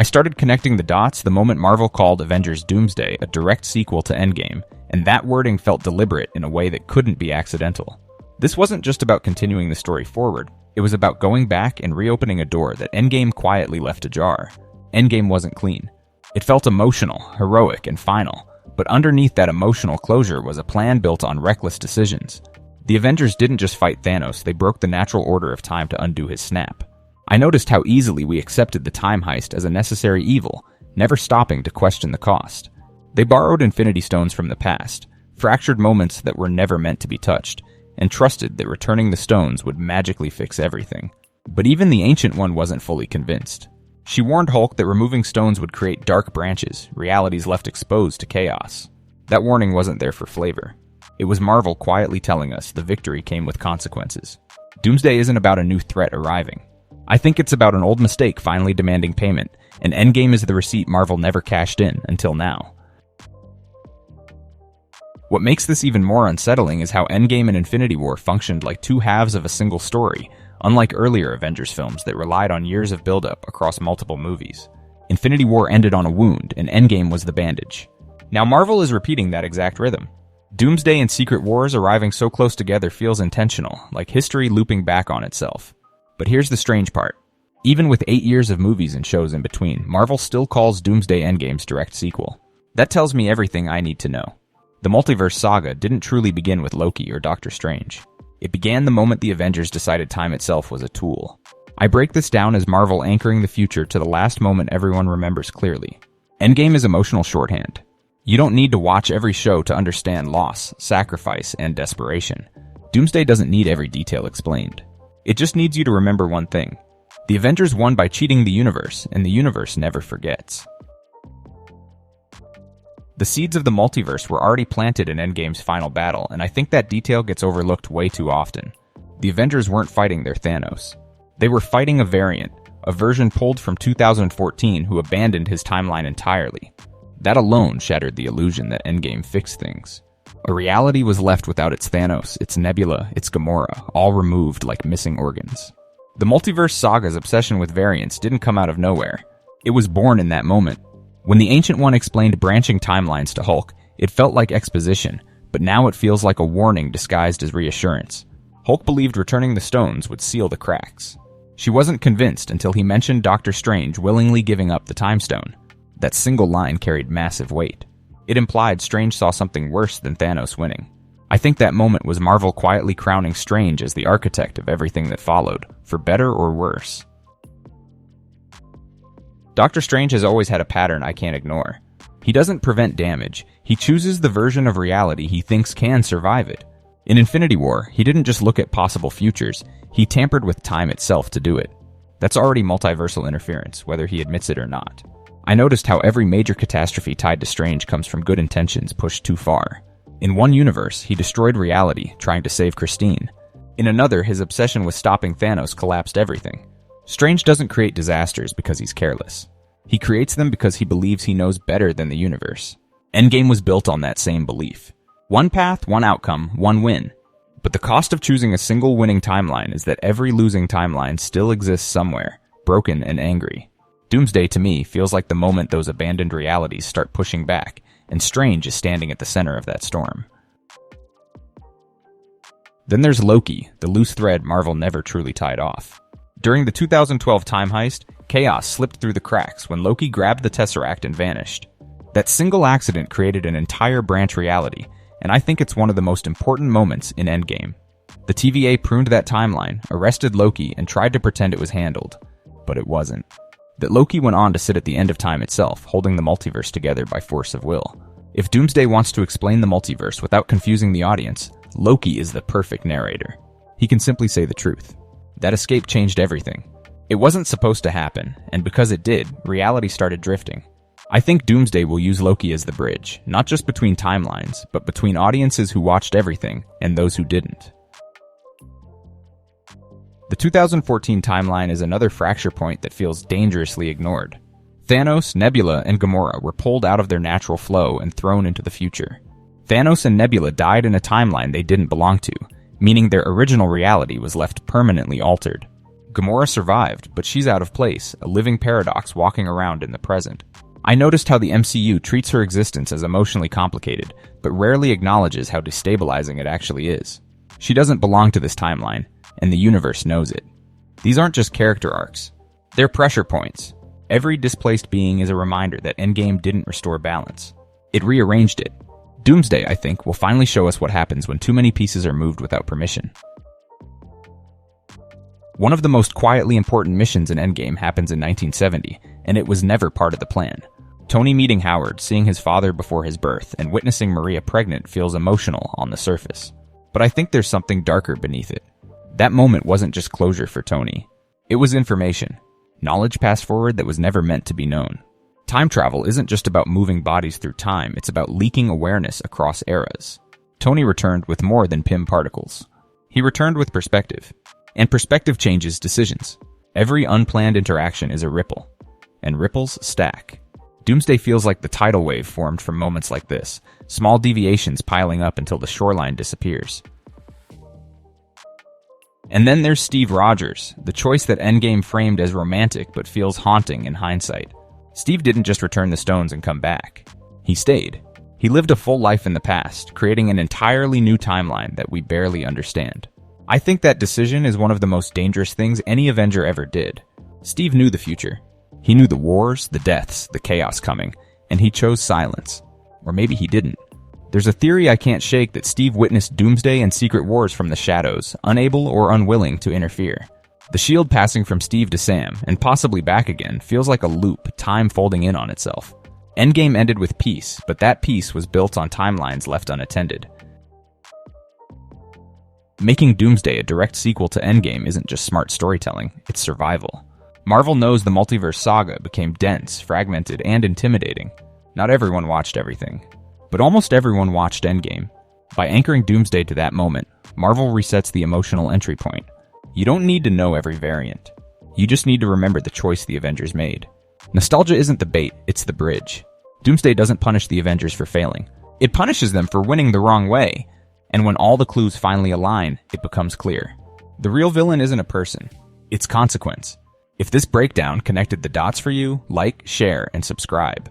I started connecting the dots the moment Marvel called Avengers Doomsday a direct sequel to Endgame, and that wording felt deliberate in a way that couldn't be accidental. This wasn't just about continuing the story forward, it was about going back and reopening a door that Endgame quietly left ajar. Endgame wasn't clean. It felt emotional, heroic, and final, but underneath that emotional closure was a plan built on reckless decisions. The Avengers didn't just fight Thanos, they broke the natural order of time to undo his snap. I noticed how easily we accepted the time heist as a necessary evil, never stopping to question the cost. They borrowed Infinity Stones from the past, fractured moments that were never meant to be touched, and trusted that returning the stones would magically fix everything. But even the Ancient One wasn't fully convinced. She warned Hulk that removing stones would create dark branches, realities left exposed to chaos. That warning wasn't there for flavor. It was Marvel quietly telling us the victory came with consequences. Doomsday isn't about a new threat arriving. I think it's about an old mistake finally demanding payment, and Endgame is the receipt Marvel never cashed in until now. What makes this even more unsettling is how Endgame and Infinity War functioned like two halves of a single story, unlike earlier Avengers films that relied on years of buildup across multiple movies. Infinity War ended on a wound, and Endgame was the bandage. Now Marvel is repeating that exact rhythm. Doomsday and Secret Wars arriving so close together feels intentional, like history looping back on itself. But here's the strange part. Even with 8 years of movies and shows in between, Marvel still calls Doomsday Endgame's direct sequel. That tells me everything I need to know. The multiverse saga didn't truly begin with Loki or Doctor Strange. It began the moment the Avengers decided time itself was a tool. I break this down as Marvel anchoring the future to the last moment everyone remembers clearly. Endgame is emotional shorthand. You don't need to watch every show to understand loss, sacrifice, and desperation. Doomsday doesn't need every detail explained. It just needs you to remember one thing. The Avengers won by cheating the universe, and the universe never forgets. The seeds of the multiverse were already planted in Endgame's final battle, and I think that detail gets overlooked way too often. The Avengers weren't fighting their Thanos. They were fighting a variant, a version pulled from 2014 who abandoned his timeline entirely. That alone shattered the illusion that Endgame fixed things. A reality was left without its Thanos, its Nebula, its Gamora, all removed like missing organs. The multiverse saga's obsession with variants didn't come out of nowhere. It was born in that moment. When the Ancient One explained branching timelines to Hulk, it felt like exposition, but now it feels like a warning disguised as reassurance. Hulk believed returning the stones would seal the cracks. She wasn't convinced until he mentioned Doctor Strange willingly giving up the Time Stone. That single line carried massive weight. It implied Strange saw something worse than Thanos winning. I think that moment was Marvel quietly crowning Strange as the architect of everything that followed, for better or worse. Doctor Strange has always had a pattern I can't ignore. He doesn't prevent damage, he chooses the version of reality he thinks can survive it. In Infinity War, he didn't just look at possible futures, he tampered with time itself to do it. That's already multiversal interference, whether he admits it or not. I noticed how every major catastrophe tied to Strange comes from good intentions pushed too far. In one universe, he destroyed reality, trying to save Christine. In another, his obsession with stopping Thanos collapsed everything. Strange doesn't create disasters because he's careless. He creates them because he believes he knows better than the universe. Endgame was built on that same belief. One path, one outcome, one win. But the cost of choosing a single winning timeline is that every losing timeline still exists somewhere, broken and angry. Doomsday, to me, feels like the moment those abandoned realities start pushing back, and Strange is standing at the center of that storm. Then there's Loki, the loose thread Marvel never truly tied off. During the 2012 time heist, chaos slipped through the cracks when Loki grabbed the Tesseract and vanished. That single accident created an entire branch reality, and I think it's one of the most important moments in Endgame. The TVA pruned that timeline, arrested Loki, and tried to pretend it was handled. But it wasn't. That Loki went on to sit at the end of time itself, holding the multiverse together by force of will. If Doomsday wants to explain the multiverse without confusing the audience, Loki is the perfect narrator. He can simply say the truth. That escape changed everything. It wasn't supposed to happen, and because it did, reality started drifting. I think Doomsday will use Loki as the bridge, not just between timelines, but between audiences who watched everything and those who didn't. The 2014 timeline is another fracture point that feels dangerously ignored. Thanos, Nebula, and Gamora were pulled out of their natural flow and thrown into the future. Thanos and Nebula died in a timeline they didn't belong to, meaning their original reality was left permanently altered. Gamora survived, but she's out of place, a living paradox walking around in the present. I noticed how the MCU treats her existence as emotionally complicated, but rarely acknowledges how destabilizing it actually is. She doesn't belong to this timeline, and the universe knows it. These aren't just character arcs. They're pressure points. Every displaced being is a reminder that Endgame didn't restore balance. It rearranged it. Doomsday, I think, will finally show us what happens when too many pieces are moved without permission. One of the most quietly important missions in Endgame happens in 1970, and it was never part of the plan. Tony meeting Howard, seeing his father before his birth, and witnessing Maria pregnant feels emotional on the surface. But I think there's something darker beneath it. That moment wasn't just closure for Tony. It was information. Knowledge passed forward that was never meant to be known. Time travel isn't just about moving bodies through time, it's about leaking awareness across eras. Tony returned with more than Pym particles. He returned with perspective. And perspective changes decisions. Every unplanned interaction is a ripple. And ripples stack. Doomsday feels like the tidal wave formed from moments like this, small deviations piling up until the shoreline disappears. And then there's Steve Rogers, the choice that Endgame framed as romantic but feels haunting in hindsight. Steve didn't just return the stones and come back. He stayed. He lived a full life in the past, creating an entirely new timeline that we barely understand. I think that decision is one of the most dangerous things any Avenger ever did. Steve knew the future. He knew the wars, the deaths, the chaos coming, and he chose silence. Or maybe he didn't. There's a theory I can't shake that Steve witnessed Doomsday and Secret Wars from the shadows, unable or unwilling to interfere. The shield passing from Steve to Sam, and possibly back again, feels like a loop, time folding in on itself. Endgame ended with peace, but that peace was built on timelines left unattended. Making Doomsday a direct sequel to Endgame isn't just smart storytelling, it's survival. Marvel knows the multiverse saga became dense, fragmented, and intimidating. Not everyone watched everything, but almost everyone watched Endgame. By anchoring Doomsday to that moment, Marvel resets the emotional entry point. You don't need to know every variant. You just need to remember the choice the Avengers made. Nostalgia isn't the bait, it's the bridge. Doomsday doesn't punish the Avengers for failing. It punishes them for winning the wrong way. And when all the clues finally align, it becomes clear. The real villain isn't a person, it's consequence. If this breakdown connected the dots for you, like, share, and subscribe.